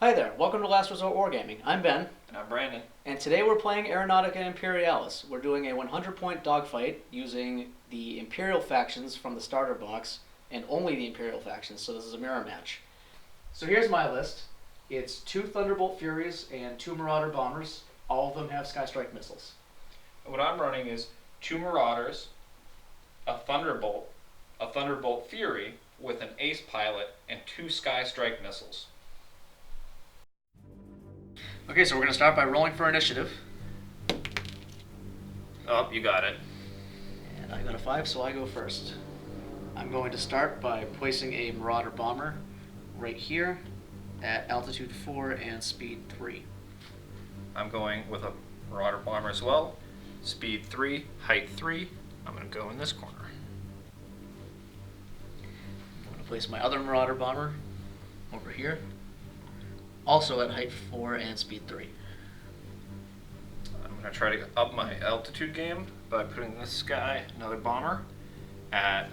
Hi there, welcome to Last Resort Wargaming. I'm Ben, And I'm Brannen. and today we're playing Aeronautica Imperialis. We're doing a 100-point dogfight using the Imperial factions from the starter box, and only the Imperial factions, so this is a mirror match. So here's my list. It's 2 Thunderbolt Furies and 2 Marauder Bombers. All of them have Sky Strike missiles. What I'm running is 2 Marauders, a Thunderbolt Fury with an Ace Pilot, and 2 Sky Strike missiles. Okay, so we're going to start by rolling for initiative. Oh, you got it. And I got a 5, so I go first. I'm going to start by placing a Marauder Bomber right here at altitude 4 and speed 3. I'm going with a Marauder Bomber as well. Speed 3, height 3. I'm going to go in this corner. I'm going to place my other Marauder Bomber over here, also at height 4 and speed 3. I'm going to try to up my altitude game by putting this guy, another bomber, at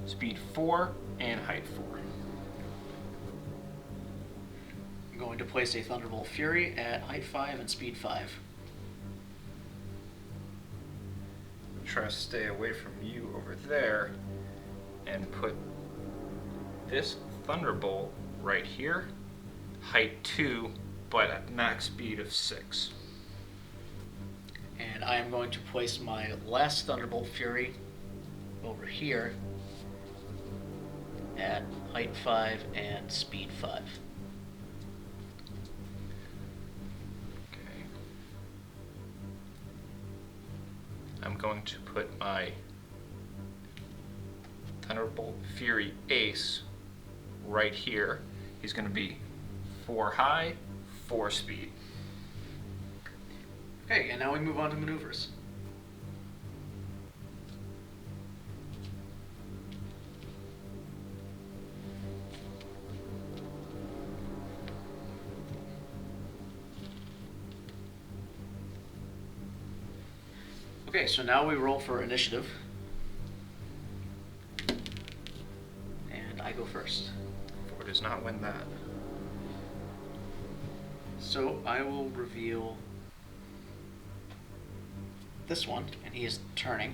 speed 4 and height 4. I'm going to place a Thunderbolt Fury at height 5 and speed 5. Try to stay away from you over there and put this Thunderbolt right here, height 2, but at max speed of 6. And I am going to place my last Thunderbolt Fury over here at height 5 and speed 5. Okay. I'm going to put my Thunderbolt Fury Ace right here. He's going to be 4 high, 4 speed. Okay, and now we move on to maneuvers. Okay, so now we roll for initiative. And I go first. 4 does not win that. So I will reveal this one, and he is turning.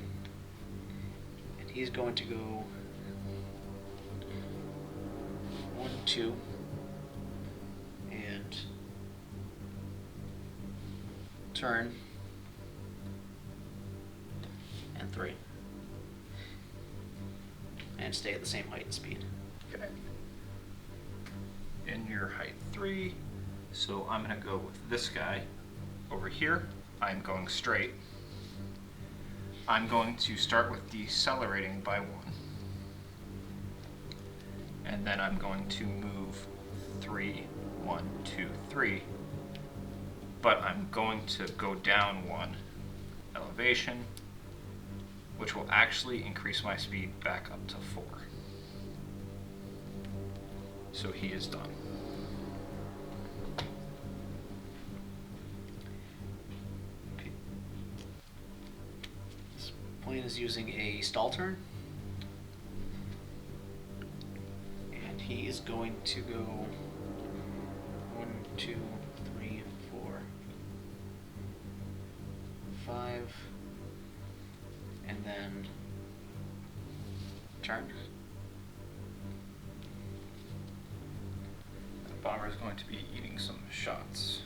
And he's going to go 1, 2, and turn, and 3. And stay at the same height and speed. Okay. In your height 3, so I'm going to go with this guy over here. I'm going straight. I'm going to start with decelerating by 1. And then I'm going to move 3, 1, 2, 3. But I'm going to go down 1 elevation, which will actually increase my speed back up to 4. So he is done. Okay. This plane is using a stall turn. And he is going to go 1, 2, 3, 4, 5, and then turn. The bomber is going to be eating some shots.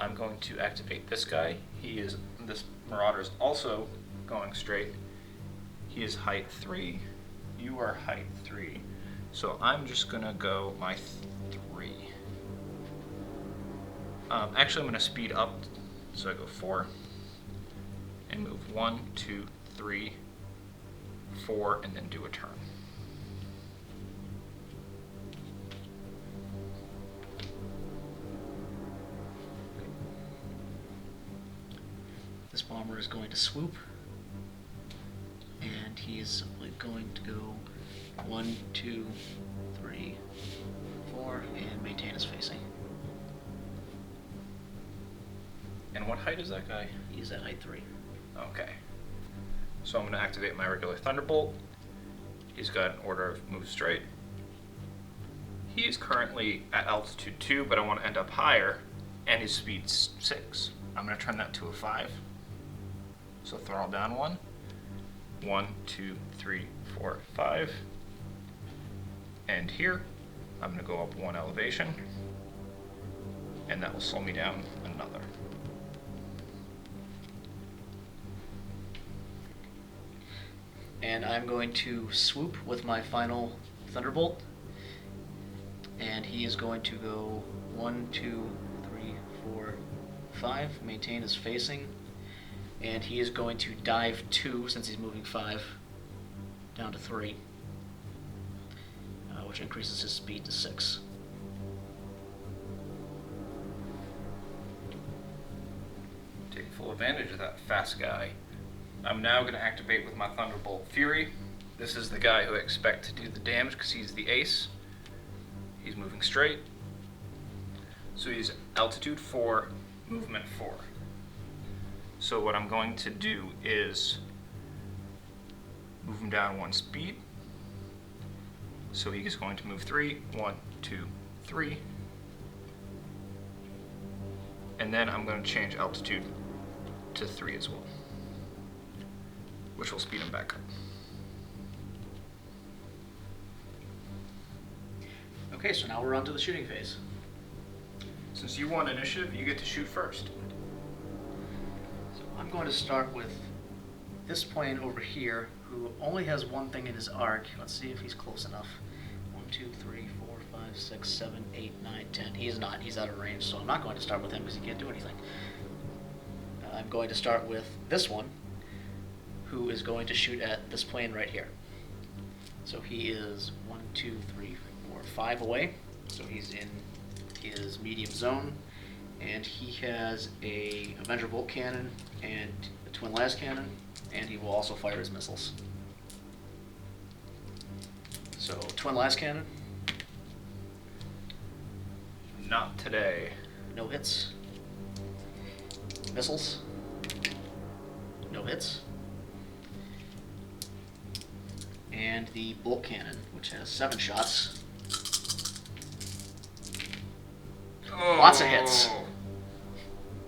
I'm going to activate this guy. This Marauder is also going straight. He is height 3. You are height 3. So I'm just gonna go my 3. Actually, I'm gonna speed up. So I go 4 and move 1, 2, 3, 4, and then do a turn. This bomber is going to swoop, and he is simply going to go 1, 2, 3, 4, and maintain his facing. And what height is that guy? He's at height 3. Okay. So I'm going to activate my regular Thunderbolt. He's got an order of move straight. He is currently at altitude 2, but I want to end up higher, and his speed's 6. I'm going to turn that to a 5. So throttle down 1. 1, 2, 3, 4, 5. And here, I'm going to go up 1 elevation, and that will slow me down another. And I'm going to swoop with my final Thunderbolt. And he is going to go 1, 2, 3, 4, 5. Maintain his facing. And he is going to dive 2, since he's moving 5, down to 3. Which increases his speed to 6. Take full advantage of that fast guy. I'm now going to activate with my Thunderbolt Fury. This is the guy who I expect to do the damage because he's the ace. He's moving straight. So he's altitude 4, movement 4. So what I'm going to do is move him down 1 speed. So he is going to move 3, 1, 2, 3. And then I'm going to change altitude to 3 as well, which will speed him back up. Okay, so now we're on to the shooting phase. Since you won initiative, you get to shoot first. So I'm going to start with this plane over here, who only has one thing in his arc. Let's see if he's close enough. 1, 2, 3, 4, 5, 6, 7, 8, 9, 10. He is not. He's out of range, so I'm not going to start with him because he can't do anything. I'm going to start with this one, who is going to shoot at this plane right here. So he is 1, 2, 3, 4, 5 away. So he's in his medium zone, and he has a Avenger bolt cannon and a twin las cannon, and he will also fire his missiles. So twin las cannon, Not today. no hits. Missiles, no hits. And the bolt cannon, which has 7 shots. Oh. Lots of hits.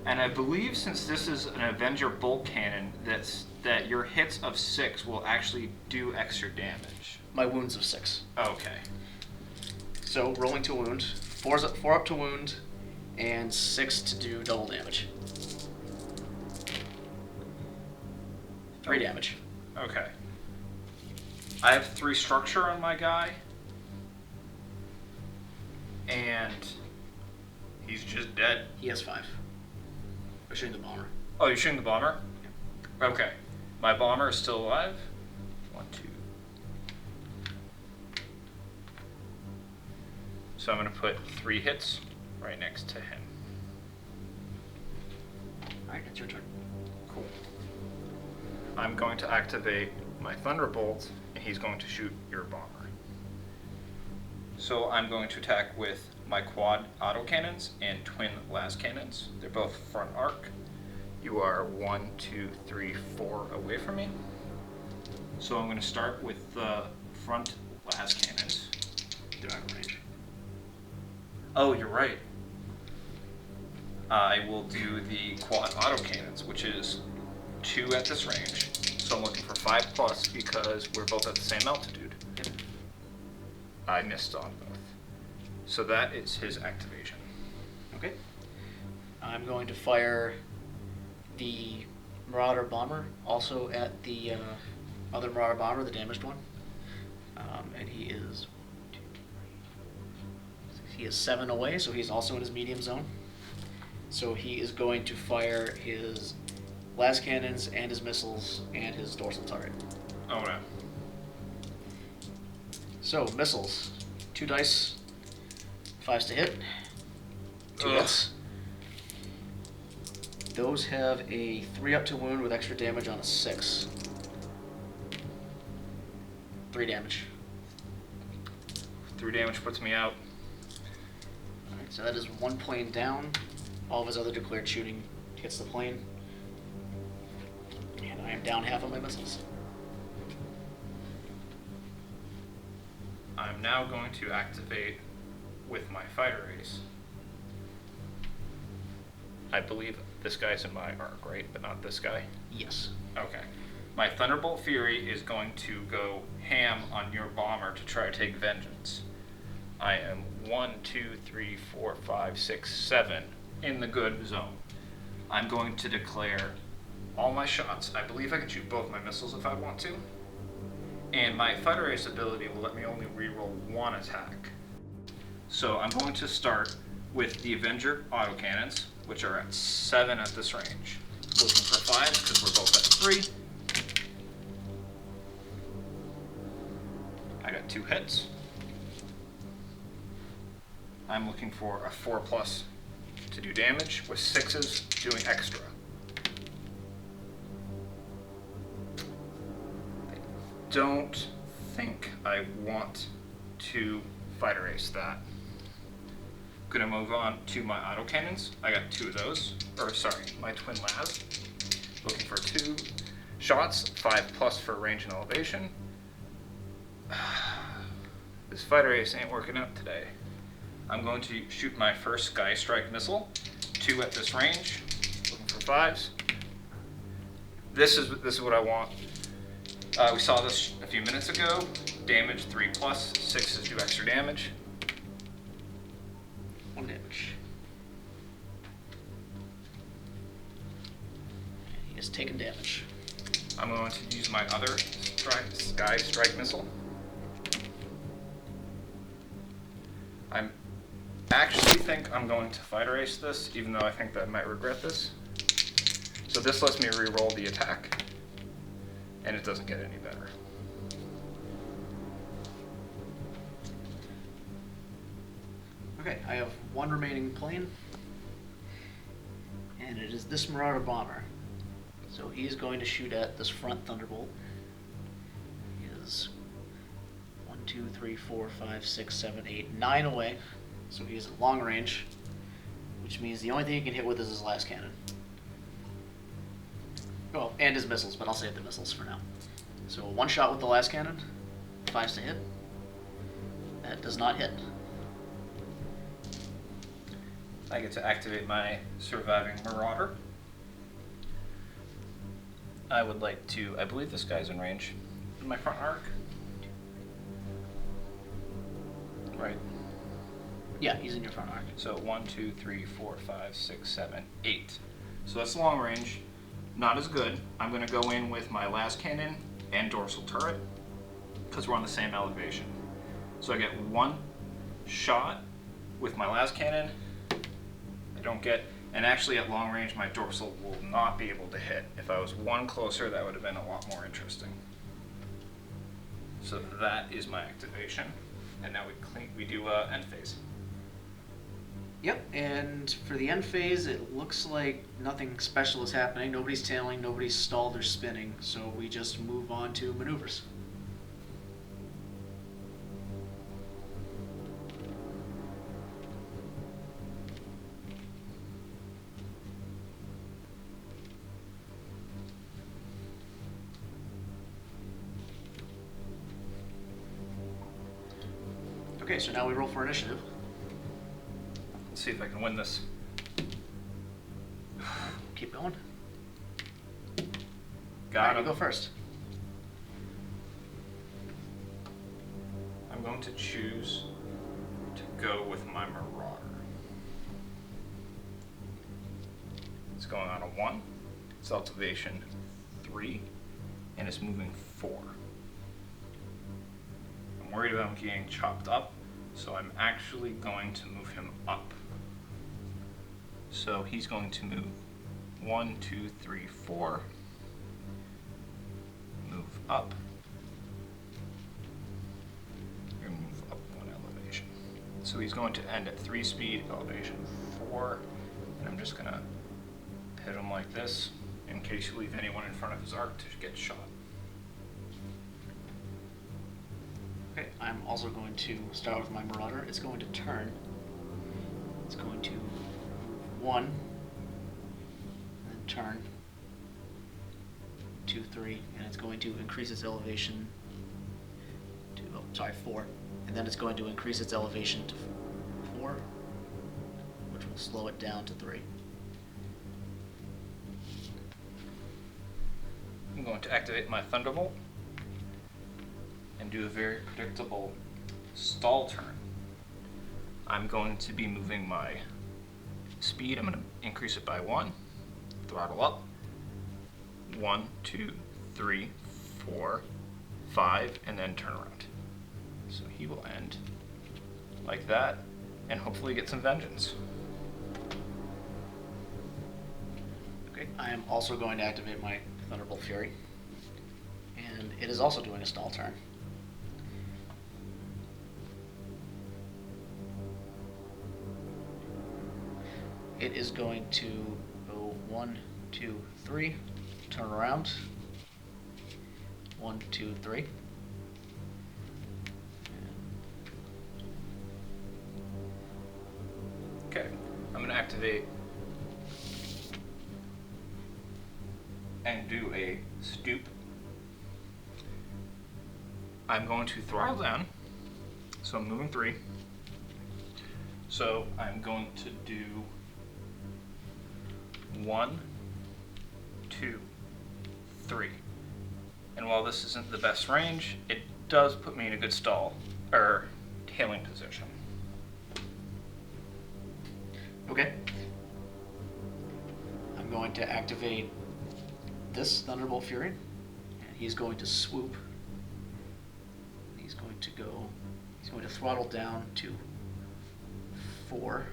And I believe since this is an Avenger bolt cannon, that your hits of 6 will actually do extra damage. My wounds of 6. Okay. So rolling to wound, 4 up to wound, and 6 to do double damage. 3 damage. Okay. I have 3 structure on my guy, and he's just dead. He has 5. We're shooting the bomber. Oh, you're shooting the bomber? Okay. My bomber is still alive. 1, 2. So I'm going to put 3 hits right next to him. Alright, it's your turn. Cool. I'm going to activate my Thunderbolt, and he's going to shoot your bomber. So I'm going to attack with my quad autocannons and twin las cannons. They're both front arc. You are 1, 2, 3, 4 away from me. So I'm going to start with the front las cannons. They're out of range. Oh, you're right. I will do the quad autocannons, which is 2 at this range. So I'm looking for 5 plus because we're both at the same altitude. Yep. I missed on both. So that is his activation. Okay. I'm going to fire the Marauder bomber, also at the other Marauder bomber, the damaged one. And he is 7 away, so he's also in his medium zone. So he is going to fire his las cannons and his missiles and his dorsal turret. Oh no. So missiles, 2 dice, 5s to hit, 2 Ugh. hits. Those have a 3 up to wound with extra damage on a 6. 3 damage. 3 damage puts me out. Alright, so that is 1 plane down. All of his other declared shooting hits the plane. And I am down half of my missiles. I'm now going to activate with my fighter ace. I believe this guy's in my arc, right? But not this guy? Yes. Okay. My Thunderbolt Fury is going to go ham on your bomber to try to take vengeance. I am 1, 2, 3, 4, 5, 6, 7 in the good zone. I'm going to declare all my shots. I believe I can shoot both my missiles if I want to. And my fighter ace ability will let me only reroll one attack. So I'm going to start with the Avenger autocannons, which are at 7 at this range. Looking for 5 because we're both at 3. I got 2 hits. I'm looking for a 4+ to do damage, with 6s doing extra. I don't think I want to fighter ace that. Gonna move on to my autocannons. I got 2 of those. Or sorry, my twin las. Looking for 2 shots, 5+ for range and elevation. This fighter ace ain't working out today. I'm going to shoot my first Sky Strike missile, 2 at this range, looking for 5s. This is what I want. We saw this a few minutes ago. Damage 3+, 6s do extra damage. 1 damage. He is taking damage. I'm going to use my other Sky Strike missile. I actually think I'm going to fighter ace this, even though I think that I might regret this. So this lets me re-roll the attack, and it doesn't get any better. Okay, I have 1 remaining plane, and it is this Marauder bomber. So he's going to shoot at this front Thunderbolt. He is 1, 2, 3, 4, 5, 6, 7, 8, 9 away. So he is at long range, which means the only thing he can hit with is his last cannon. Oh, and his missiles, but I'll save the missiles for now. So 1 shot with the last cannon, 5s to hit. That does not hit. I get to activate my Surviving Marauder. I would like to, I believe this guy's in range in my front arc. Right. Yeah, he's in your front arc. So 1, 2, 3, 4, 5, 6, 7, 8. So that's long range. Not as good. I'm going to go in with my last cannon and dorsal turret because we're on the same elevation. So I get 1 shot with my last cannon. I don't get, and actually at long range my dorsal will not be able to hit. If I was 1 closer, that would have been a lot more interesting. So that is my activation. And now we do end phase. Yep, and for the end phase, it looks like nothing special is happening. Nobody's tailing, nobody's stalled or spinning, so we just move on to maneuvers. Okay, so now we roll for initiative. Let's see if I can win this. Keep going. Got him. You go first. I'm going to choose to go with my Marauder. It's going on a 1. It's elevation 3, and it's moving 4. I'm worried about him getting chopped up, so I'm actually going to move him up. So he's going to move 1, 2, 3, 4. Move up. We're going to move up 1 elevation. So he's going to end at 3 speed, elevation 4. And I'm just going to hit him like this in case you leave anyone in front of his arc to get shot. Okay, I'm also going to start with my Marauder. It's going to turn. It's going to 1, then turn, 2, 3, and it's going to increase its elevation to, 4, and then it's going to increase its elevation to we'll slow it down to 3. I'm going to activate my Thunderbolt and do a very predictable stall turn. I'm going to be moving my speed. I'm going to increase it by 1, throttle up. 1, 2, 3, 4, 5, and then turn around. So he will end like that and hopefully get some vengeance. Okay, I am also going to activate my Thunderbolt Fury, and it is also doing a stall turn. It is going to go 1, 2, 3, turn around. 1, 2, 3. Okay, I'm going to activate and do a stoop. I'm going to throttle down, so I'm moving 3. So I'm going to do 1, 2, 3. And while this isn't the best range, it does put me in a good stall, or tailing position. Okay. I'm going to activate this Thunderbolt Fury, and he's going to swoop. He's going to throttle down to 4.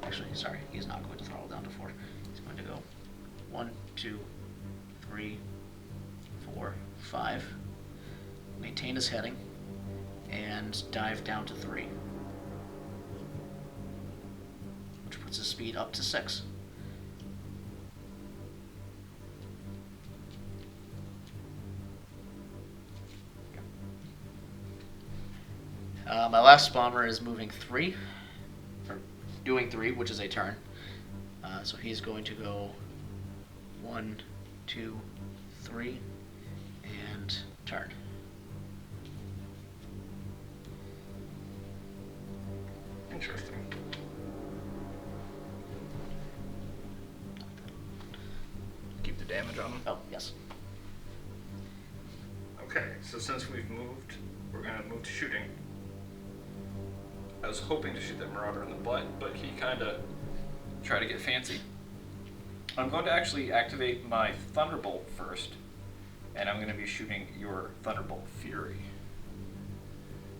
Actually, sorry, he's not going to throttle down to 4. He's going to go 1, 2, 3, 4, 5. Maintain his heading and dive down to 3, which puts his speed up to 6. My last bomber is moving 3, or doing 3, which is a turn. So he's going to go 1, 2, 3, and turn. Interesting. Keep the damage on him. Oh, yes. Okay, so since we've moved, we're going to move to shooting. I was hoping to shoot that Marauder in the butt, but he kind of tried to get fancy. I'm going to actually activate my Thunderbolt first, and I'm going to be shooting your Thunderbolt Fury.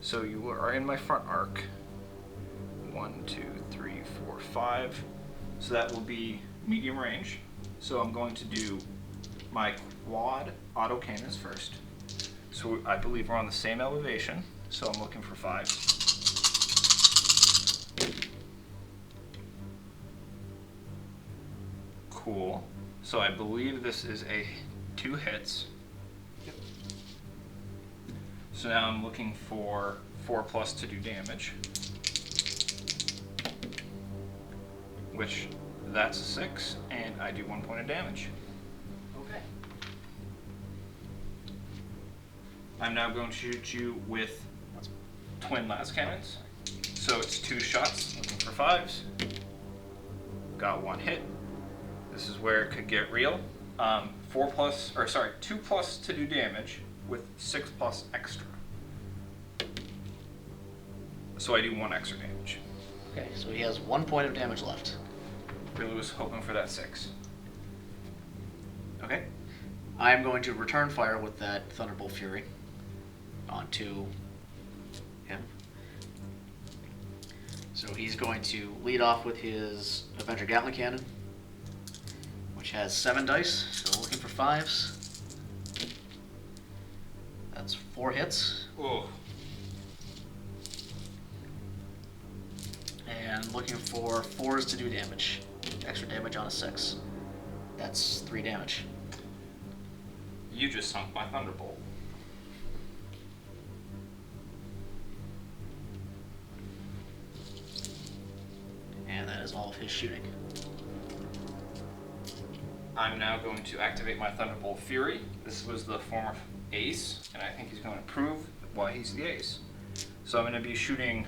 So you are in my front arc. 1, 2, 3, 4, 5. So that will be medium range. So I'm going to do my quad auto cannons first. So I believe we're on the same elevation, so I'm looking for 5s. Cool. So I believe this is a 2 hits. Yep. So now I'm looking for 4+ to do damage. Which, that's a 6, and I do 1 point of damage. Okay. I'm now going to shoot you with twin las cannons. So it's 2 shots, looking for 5s. Got 1 hit. This is where it could get real. 2+ to do damage with 6+ extra. So I do 1 extra damage. Okay, so he has 1 point of damage left. Really was hoping for that 6. Okay. I am going to return fire with that Thunderbolt Fury onto him. So he's going to lead off with his Avenger Gatling Cannon, which has 7 dice, so looking for 5s. That's 4 hits. Oh. And looking for 4s to do damage. Extra damage on a 6. That's 3 damage. You just sunk my Thunderbolt. And that is all of his shooting. I'm now going to activate my Thunderbolt Fury. This was the former ace, and I think he's going to prove why he's the ace. So I'm going to be shooting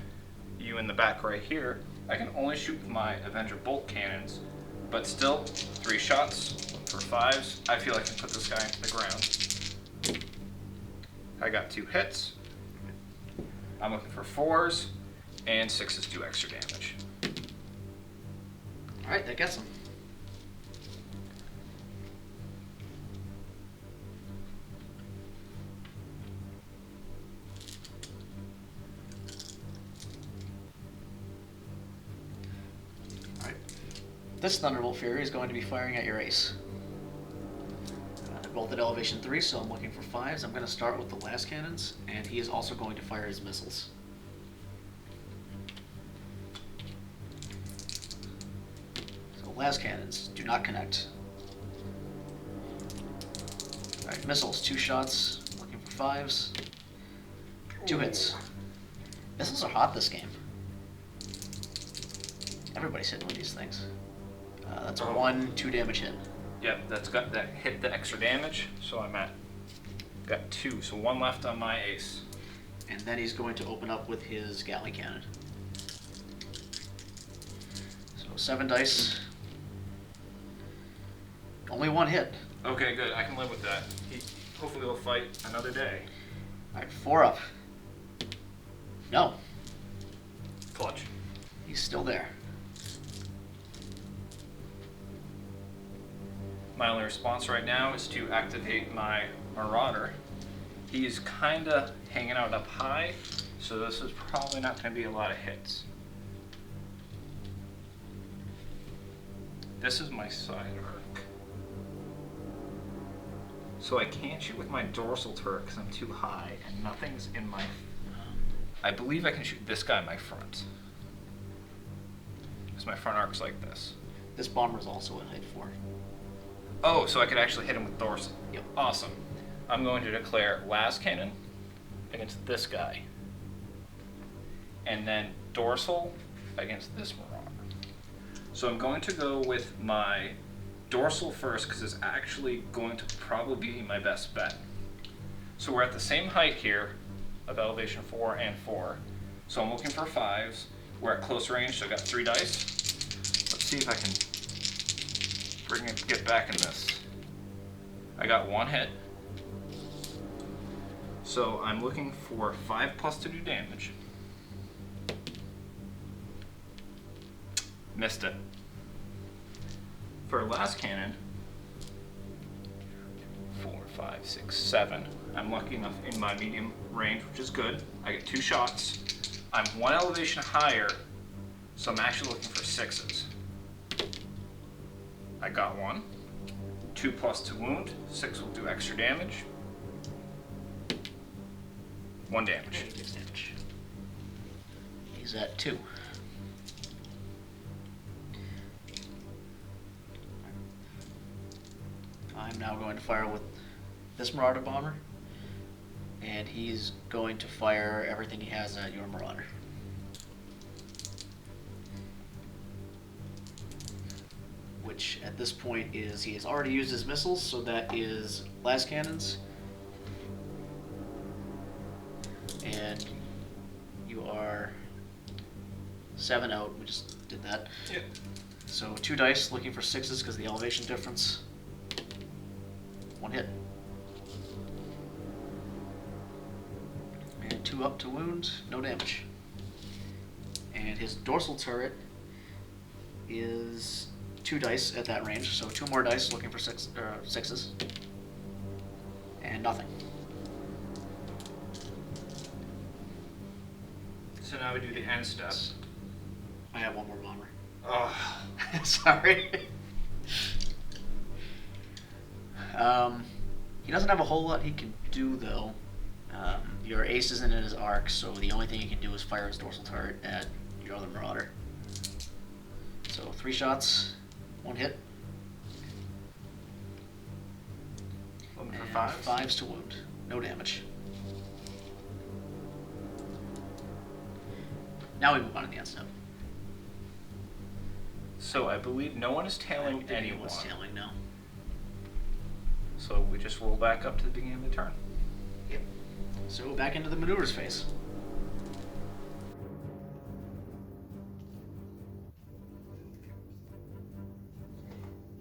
you in the back right here. I can only shoot with my Avenger bolt cannons, but still, 3 shots for 5s. I feel I can put this guy into the ground. I got 2 hits. I'm looking for 4s, and 6s do extra damage. Alright, that gets him. Alright. This Thunderbolt Fury is going to be firing at your ace. They're both at elevation 3, so I'm looking for 5s. I'm going to start with the last cannons, and he is also going to fire his missiles. Las cannons do not connect. Alright, missiles, 2 shots, looking for 5s. 2 hits. Missiles are hot this game. Everybody's hitting with these things. That's a 1, 2 damage hit. Yep, that hit the extra damage, so I'm at, got 2, so 1 left on my ace. And then he's going to open up with his galley cannon. So 7 dice. Only 1 hit. Okay, good. I can live with that. He hopefully will fight another day. Alright, 4 up. No. Clutch. He's still there. My only response right now is to activate my Marauder. He's kind of hanging out up high, so this is probably not going to be a lot of hits. This is my side arc. So I can't shoot with my dorsal turret because I'm too high and nothing's in my... I believe I can shoot this guy in my front. Because my front arc's like this. This bomber is also at height 4. Oh, so I could actually hit him with dorsal. Yep. Awesome. I'm going to declare las cannon against this guy. And then dorsal against this marauder. So I'm going to go with my dorsal first because it's actually going to probably be my best bet. So we're at the same height here of elevation 4 and 4. So I'm looking for 5s. We're at close range, so I got 3 dice. Let's see if I can get back in this. I got 1 hit. So I'm looking for 5+ to do damage. Missed it. For last cannon, 4, 5, 6, 7. I'm lucky enough in my medium range, which is good. I get 2 shots. I'm 1 elevation higher, so I'm actually looking for 6s. I got 1. 2+ to wound. 6 will do extra damage. 1 damage. Damage. He's at 2. I'm now going to fire with this Marauder bomber, and he's going to fire everything he has at your Marauder. Which at this point is, he has already used his missiles, so that is las cannons. And you are 7 out, we just did that. Yep. So 2 dice, looking for 6s because of the elevation difference. 1 hit. And 2 up to wound, no damage. And his dorsal turret is 2 dice at that range, so 2 more dice looking for 6s. And nothing. So now we do the end step. I have 1 more bomber. Oh. Sorry. He doesn't have a whole lot he can do, though. Your ace isn't in his arc, so the only thing he can do is fire his dorsal turret at your other marauder. So 3 shots, 1 hit. Looking for And 5s? 5s to wound. No damage. Now we move on to the end step. So I believe no one is tailing anyone. Anyone's tailing, no. So we just roll back up to the beginning of the turn. Yep. So back into the maneuvers phase.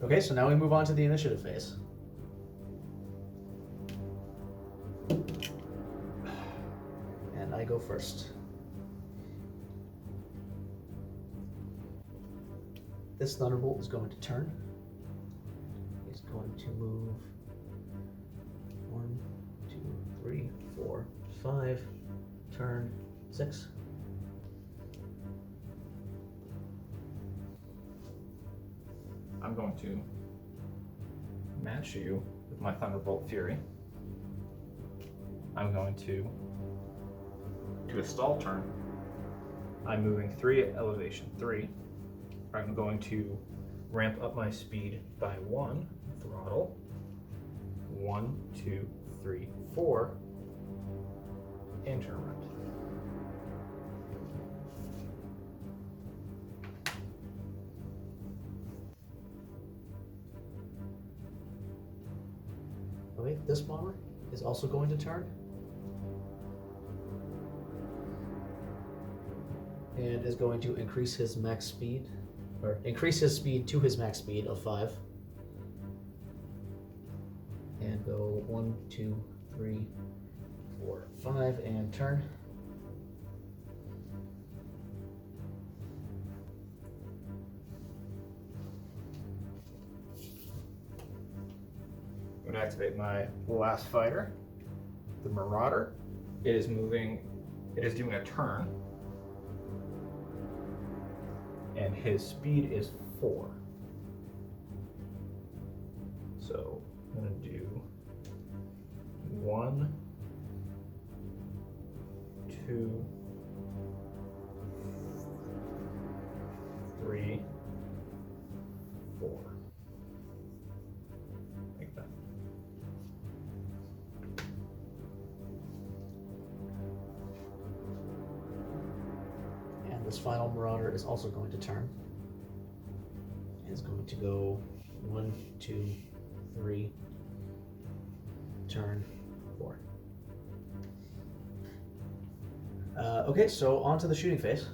Okay, so now we move on to the initiative phase. And I go first. This Thunderbolt is going to turn. He's going to move 1, 2, 3, 4, 5, turn 6. I'm going to match you with my Thunderbolt Fury. I'm going to do a stall turn. I'm moving 3 at elevation 3. I'm going to ramp up my speed by 1, throttle. 1, 2, 3, 4, and turn around. Okay, this bomber is also going to turn. And is going to increase his max speed, or increase his speed to his max speed of 5. And go 1, 2, 3, 4, 5, and turn. I'm going to activate my last fighter, the Marauder. It is moving, it is doing a turn. And his speed is 4. So I'm going to do 1, 2, 3, 4. Like that. And this final Marauder is also going to turn. It's going to go 1, 2, 3, turn 4. Okay, so on to the shooting phase.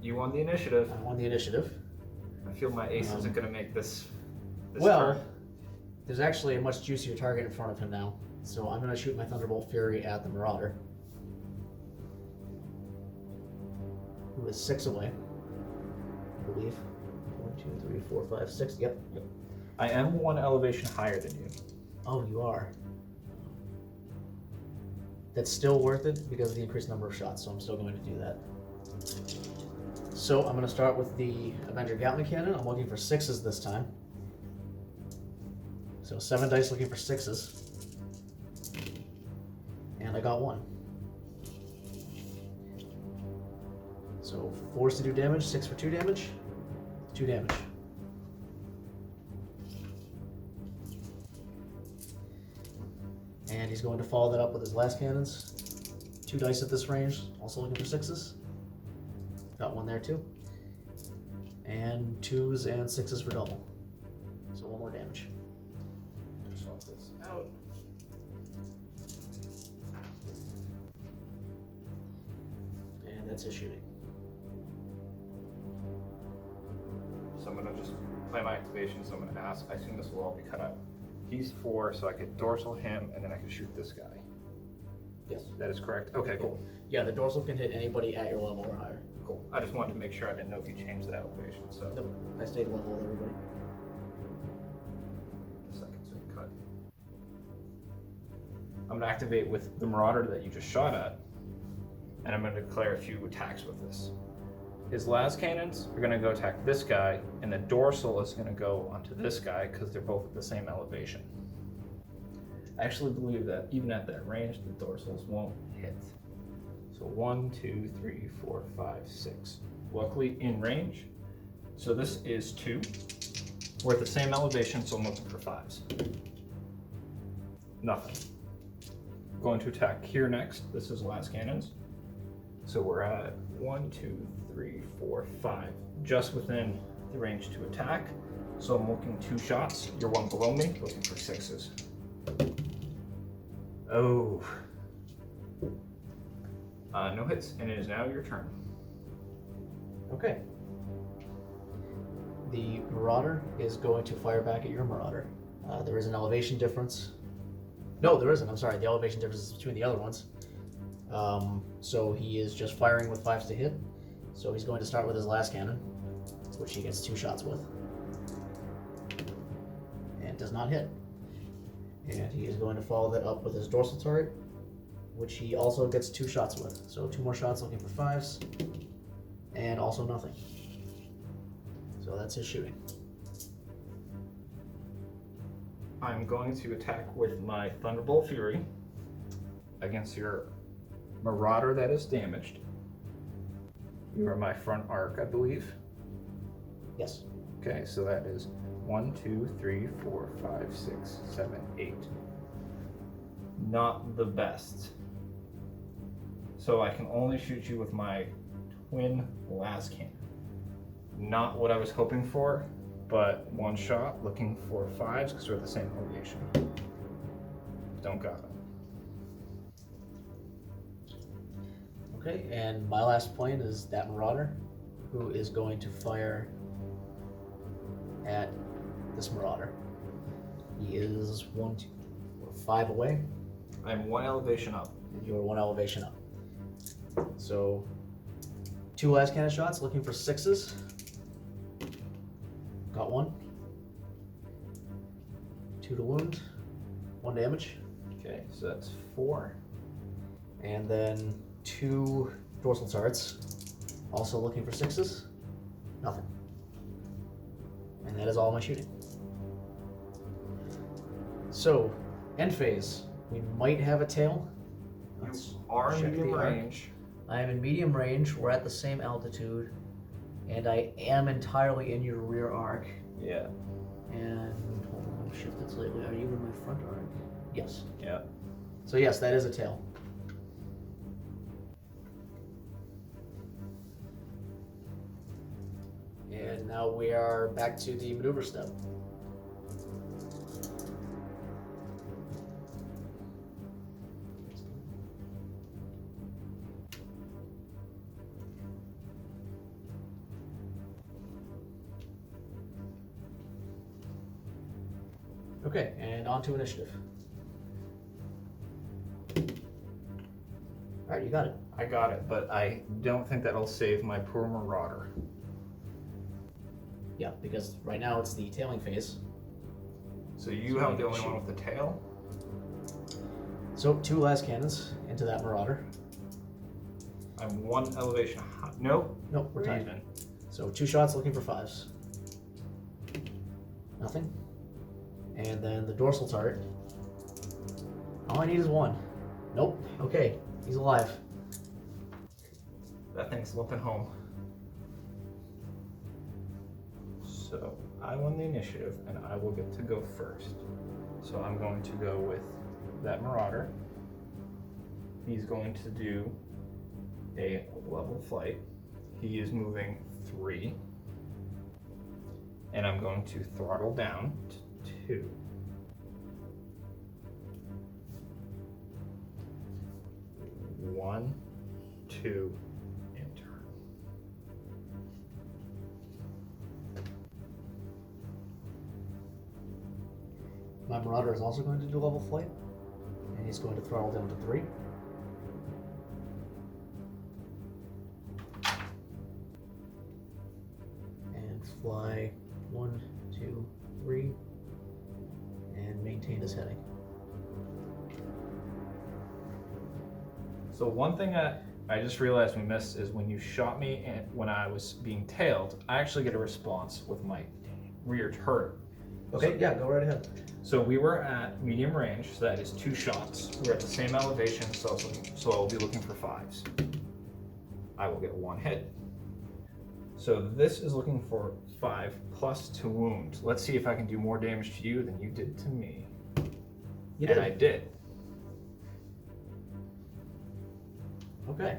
You won the initiative. I won the initiative. I feel my ace isn't going to make this well, turn. There's actually a much juicier target in front of him now. So I'm going to shoot my Thunderbolt Fury at the Marauder, who is 6 away, I believe. 1, 2, 3, 4, 5, 6. Yep. I am 1 elevation higher than you. Oh, you are. That's still worth it because of the increased number of shots, so I'm still going to do that. So I'm going to start with the Avenger Gatling Cannon. I'm looking for 6s this time. So 7 dice looking for 6s. And I got 1. So 4s to do damage, 6 for 2 damage, 2 damage. And he's going to follow that up with his last cannons. 2 dice at this range, also looking for 6s. Got 1 there too. And 2s and 6s for double. So 1 more damage. Swap this out. And that's his shooting. So I'm going to just play my activation, so I'm going to ask. I assume this will all be cut out. He's 4, so I could dorsal him, and then I can shoot this guy. Yes. That is correct. Okay, cool. Yeah, the dorsal can hit anybody at your level or higher. Cool. I just wanted to make sure. I didn't know if you changed the elevation, so. Nope, I stayed level with everybody. The second so cut. I'm going to activate with the Marauder that you just shot at, and I'm going to declare a few attacks with this. His last cannons are going to go attack this guy, and the dorsal is going to go onto this guy because they're both at the same elevation. I actually believe that even at that range, the dorsals won't hit. So 1, 2, 3, 4, 5, 6. Luckily in range. So this is 2. We're at the same elevation, so I'm looking for 5s. Nothing. Going to attack here next. This is last cannons. So we're at 1, 2, 3, 4, 5. Just within the range to attack. So I'm looking 2 shots. You're 1 below me, looking for 6s. Oh. No hits, and it is now your turn. Okay. the Marauder is going to fire back at your Marauder. There is an elevation difference. No, there isn't. I'm sorry. The elevation difference is between the other ones. So he is just firing with 5s to hit. So he's going to start with his last cannon, which he gets 2 shots with. And does not hit. And he is going to follow that up with his dorsal turret, which he also gets 2 shots with. So 2 more shots looking for 5s. And also nothing. So that's his shooting. I'm going to attack with my Thunderbolt Fury against your Marauder that is damaged. You are my front arc, I believe. Yes. Okay, so that is 1, 2, 3, 4, 5, 6, 7, 8. Not the best. So I can only shoot you with my twin las cannon. Not what I was hoping for, but 1 shot, looking for 5s because we're at the same elevation. Don't got it. Okay, and my last point is that Marauder, who is going to fire at this Marauder. He is 1, 2, 4, 5 away. I'm 1 elevation up. And you are 1 elevation up. So 2 last cannon shots, looking for 6s. Got 1. 2 to wound. 1 damage. Okay, so that's 4. And then 2 dorsal turrets. Also looking for 6s. Nothing. And that is all my shooting. So, end phase. We might have a tail. Let's Are check medium the arc. range. I am in medium range. We're at the same altitude. And I am entirely in your rear arc. Yeah. And hold on, I've shifted slightly. Are you in my front arc? Yes. Yeah. So yes, that is a tail. And now we are back to the maneuver step. Okay, and on to initiative. Alright, you got it. I got it, but I don't think that'll save my poor Marauder. Yeah, because right now it's the tailing phase. So you So have I the can only shoot. one with the tail? So 2 las cannons into that Marauder. I'm 1 elevation high. Nope. Nope, we're tied. Even. So 2 shots looking for 5s. Nothing. And then the dorsal turret. All I need is 1. Nope. Okay, he's alive. That thing's limping home. So I won the initiative and I will get to go first. So I'm going to go with that Marauder. He's going to do a level flight. He is moving 3. And I'm going to throttle down to 2. One, 2, and turn. My Marauder is also going to do level flight. And he's going to throttle down to 3. And fly 1, 2, 3. And maintain his heading. So one thing I just realized we missed is when you shot me and when I was being tailed, I actually get a response with my rear turret. Okay, yeah, go right ahead. So we were at medium range, so that is 2 shots. We're at the same elevation, so I'll be looking for 5s. I will get 1 hit. So this is looking for 5 plus to wound. Let's see if I can do more damage to you than you did to me. You did. And I did. Okay.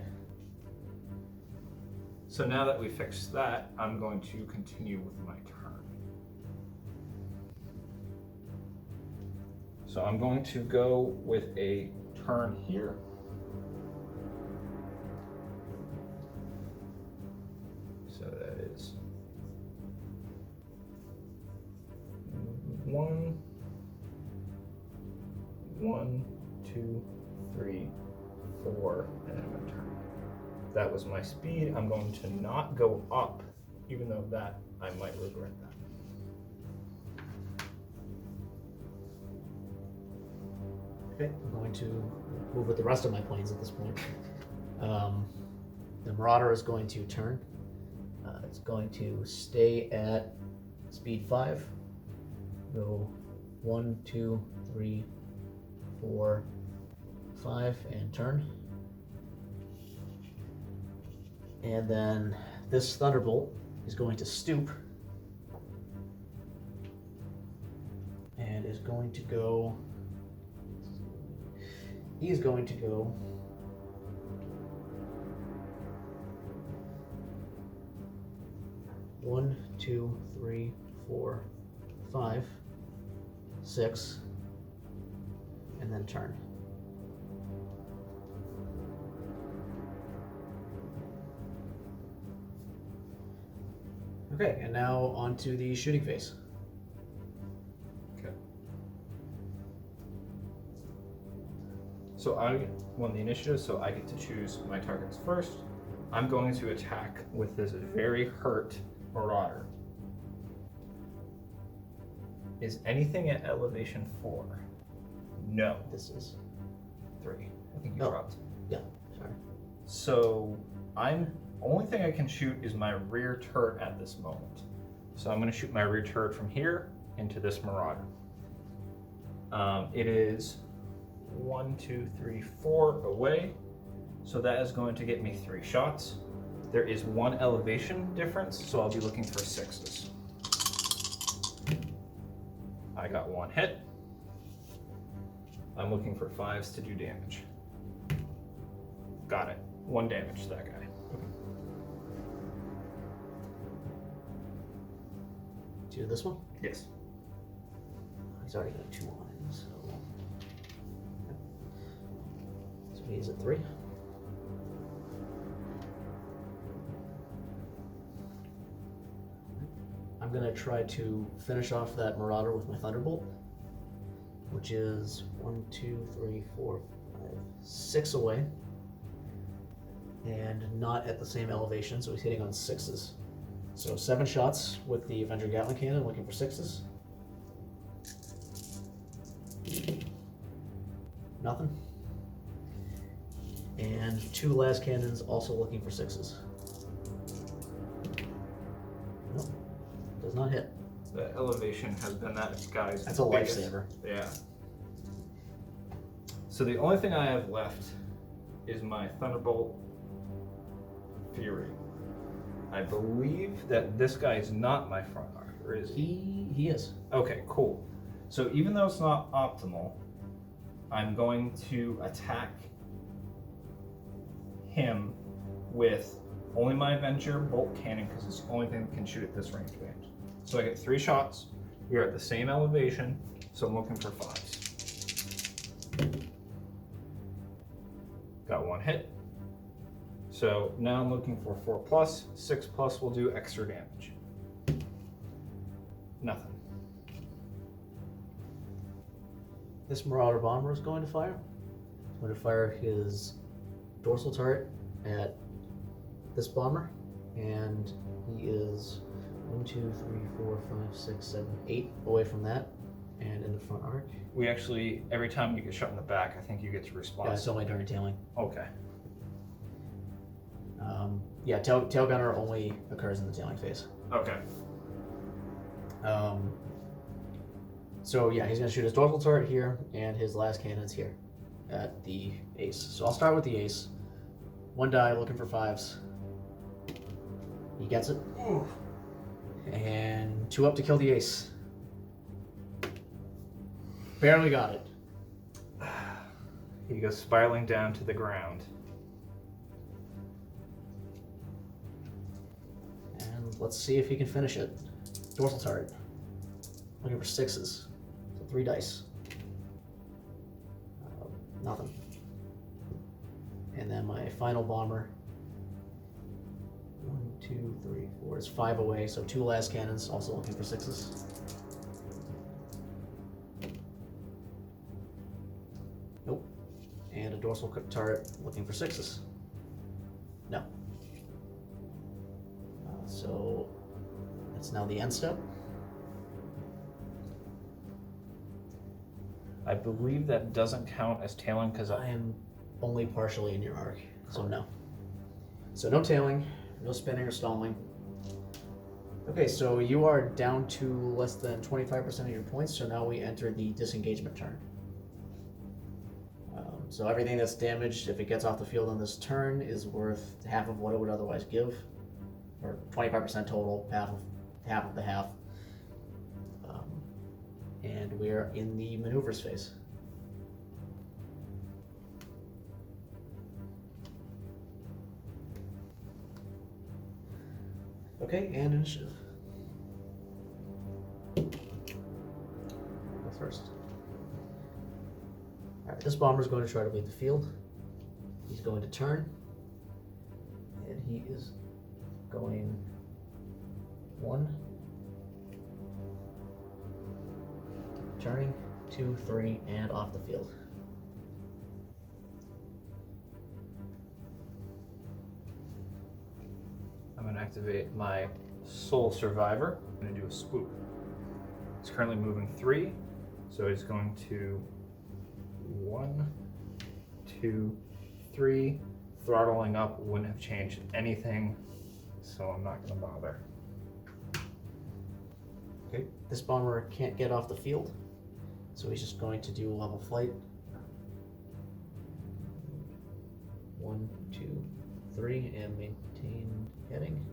So now that we fixed that, I'm going to continue with my turn. So I'm going to go with a turn here. So that is 1, 2, 3, 4, and then I'm going to turn. That was my speed. I'm going to not go up, even though that I might regret that. Okay, I'm going to move with the rest of my planes at this point. The Marauder is going to turn. It's going to stay at speed 5. Go 1, 2, 3, 4, 5, and turn. And then this Thunderbolt is going to stoop and is going to go. He is going to go 1, 2, 3, 4, 5, 6, and then turn. Okay, and now on to the shooting phase. Okay. So I won the initiative, so I get to choose my targets first. I'm going to attack with this very hurt Marauder. Is anything at elevation 4? No. This is 3. I think you Oh. dropped. yeah. Sorry. So only thing I can shoot is my rear turret at this moment. So I'm going to shoot my rear turret from here into this Marauder. It is 1, 2, 3, 4 away. So that is going to get me 3 shots. There is 1 elevation difference, so I'll be looking for 6s. I got 1 hit. I'm looking for 5s to do damage. Got it. 1 damage to that guy. Do this one? Yes. He's already got 2 on him, so. So he's at 3. I'm gonna try to finish off that Marauder with my Thunderbolt, which is 1, 2, 3, 4, 5, 6 away, and not at the same elevation, so he's hitting on 6s. So 7 shots with the Avenger Gatling Cannon, looking for 6s. Nothing. And 2 las cannons, also looking for 6s. Nope. Does not hit. The elevation has been that guy's That's a biggest- lifesaver. Yeah. So the only thing I have left is my Thunderbolt Fury. I believe that this guy is not my front arc, or is he? He is. Okay, cool. So even though it's not optimal, I'm going to attack him with only my Avenger Bolt Cannon because it's the only thing that can shoot at this range band. So I get 3 shots. We are at the same elevation, so I'm looking for 5s. Got 1 hit. So now I'm looking for 4+. 6+ will do extra damage. Nothing. This Marauder Bomber is going to fire. He's going to fire his dorsal turret at this bomber, and he is 1, 2, 3, 4, 5, 6, 7, 8 away from that, and in the front arc. We actually, every time you get shot in the back, I think you get to respond. Yeah, it's only during tailing. Okay. Yeah, tail gunner only occurs in the tailing phase. Okay. So yeah, he's going to shoot his dorsal turret here, and his last cannon's here at the ace. So I'll start with the ace. 1 die, looking for 5s. He gets it. Ooh. And 2 up to kill the ace. Barely got it. He goes spiraling down to the ground. And let's see if he can finish it. Dorsal turret. Looking for 6s. So 3 dice. Nothing. And then my final bomber. 1, 2, 3, 4 is 5 away, so 2 las cannons, also looking for 6s. Nope. And a dorsal turret looking for 6s. No. So that's now the end step. I believe that doesn't count as tailing because I am only partially in your arc, so no. So no tailing, no spinning or stalling. Okay, so you are down to less than 25% of your points, so now we enter the disengagement turn. So everything that's damaged, if it gets off the field on this turn, is worth half of what it would otherwise give, or 25% total, half of the half. And we are in the maneuvers phase. Okay, and initiative. Go first. Alright, this bomber is going to try to leave the field. He's going to turn. And he is going 1. Turning, 2, 3, and off the field. I'm going to activate my Soul Survivor. I'm going to do a swoop. It's currently moving 3, so it's going to 1, 2, 3. Throttling up wouldn't have changed anything, so I'm not going to bother. Okay, this bomber can't get off the field, so he's just going to do a level flight. 1, 2, 3, and maintain heading.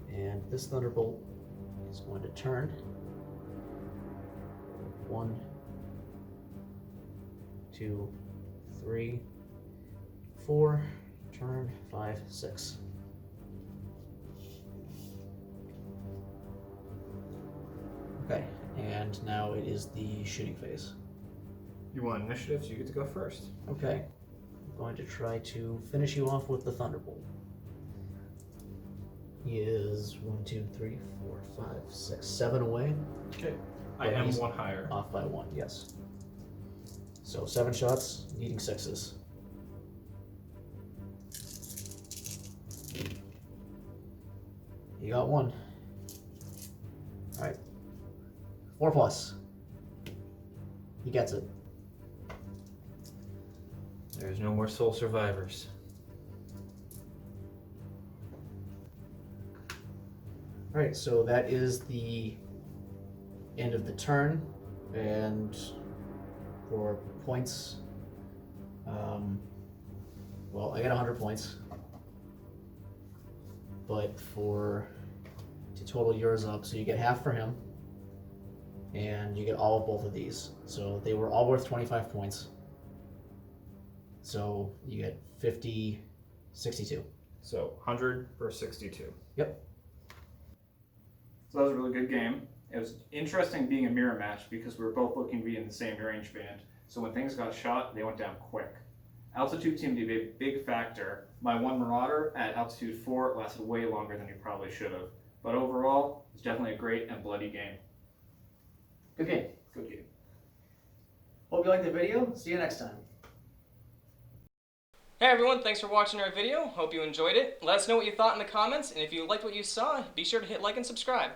And this Thunderbolt is going to turn. 1, 2, 3, 4, turn, 5, 6. Okay, and now it is the shooting phase. You want initiative, so you get to go first. Okay, I'm going to try to finish you off with the Thunderbolt. He is 1, 2, 3, 4, 5, 6, 7 away. Okay. I But am he's 1 higher. Off by 1, yes. So 7 shots, needing 6s. You got 1. Alright. 4 plus. He gets it. There's no more Soul Survivors. Alright, so that is the end of the turn, and for points, well, I get 100 points, but to total yours up, so you get half for him, and you get all of both of these. So they were all worth 25 points. So you get 50, 62. So 100 for 62. Yep. So that was a really good game. It was interesting being a mirror match because we were both looking to be in the same range band. So when things got shot, they went down quick. Altitude seemed to be a big factor. My one Marauder at altitude 4 lasted way longer than he probably should have. But overall, it's definitely a great and bloody game. Good game. Good game. Hope you liked the video. See you next time. Hey everyone, thanks for watching our video. Hope you enjoyed it. Let us know what you thought in the comments, and if you liked what you saw, be sure to hit like and subscribe.